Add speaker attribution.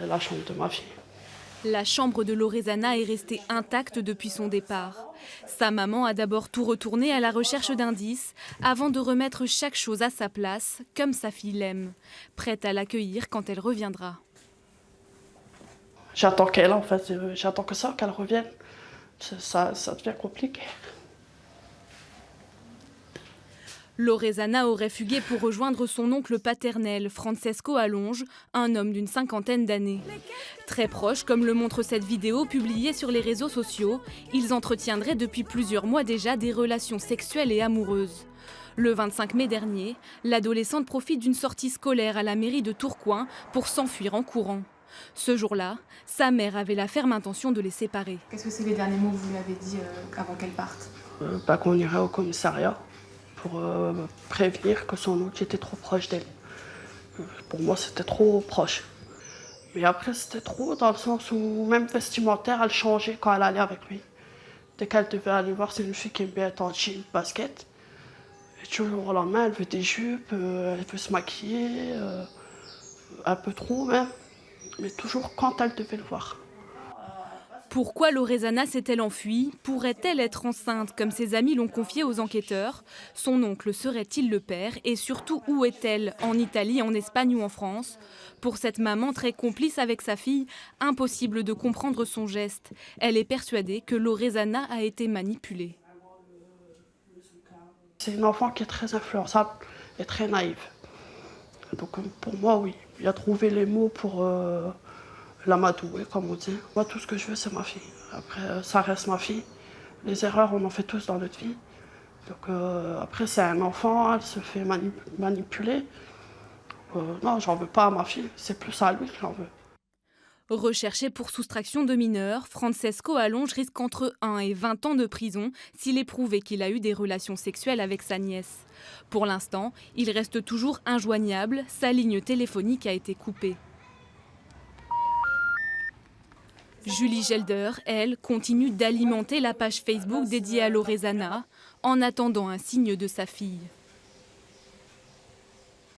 Speaker 1: la chambre de ma fille.
Speaker 2: La chambre de Loredana est restée intacte depuis son départ. Sa maman a d'abord tout retourné à la recherche d'indices avant de remettre chaque chose à sa place, comme sa fille l'aime, prête à l'accueillir quand elle reviendra.
Speaker 1: J'attends qu'elle, en fait, j'attends que ça, qu'elle revienne. Ça devient compliqué.
Speaker 2: Loredana aurait fugué pour rejoindre son oncle paternel, Francesco Allonge, un homme d'une cinquantaine d'années. Très proches, comme le montre cette vidéo publiée sur les réseaux sociaux, ils entretiendraient depuis plusieurs mois déjà des relations sexuelles et amoureuses. Le 25 mai dernier, l'adolescente profite d'une sortie scolaire à la mairie de Tourcoing pour s'enfuir en courant. Ce jour-là, sa mère avait la ferme intention de les séparer.
Speaker 3: Qu'est-ce que c'est les derniers mots que vous lui avez dit avant qu'elle parte?
Speaker 1: Pas qu'on irait au commissariat pour prévenir que son oncle était trop proche d'elle. Pour moi, c'était trop proche. Mais après, c'était trop dans le sens où même vestimentaire, elle changeait quand elle allait avec lui. Dès qu'elle devait aller voir, c'est une fille qui aime bien être en jean, basket. Et du jour au lendemain, elle veut des jupes, elle veut se maquiller, un peu trop même. Mais toujours quand elle devait le voir.
Speaker 2: Pourquoi Loredana s'est-elle enfuie? Pourrait-elle être enceinte, comme ses amis l'ont confié aux enquêteurs? Son oncle serait-il le père? Et surtout, où est-elle? En Italie, en Espagne ou en France? Pour cette maman très complice avec sa fille, impossible de comprendre son geste. Elle est persuadée que Loredana a été manipulée.
Speaker 1: C'est une enfant qui est très influençable et très naïve. Donc pour moi, oui, il a trouvé les mots pour l'amadouer, comme on dit. Moi, tout ce que je veux, c'est ma fille. Après, ça reste ma fille. Les erreurs, on en fait tous dans notre vie. Donc après, c'est un enfant, elle se fait manipuler. Non, j'en veux pas à ma fille, c'est plus à lui que j'en veux.
Speaker 2: Recherché pour soustraction de mineurs, Francesco Allonge risque entre 1 et 20 ans de prison s'il est prouvé qu'il a eu des relations sexuelles avec sa nièce. Pour l'instant, il reste toujours injoignable, sa ligne téléphonique a été coupée. Julie Gelder, elle, continue d'alimenter la page Facebook dédiée à Loredana en attendant un signe de sa fille.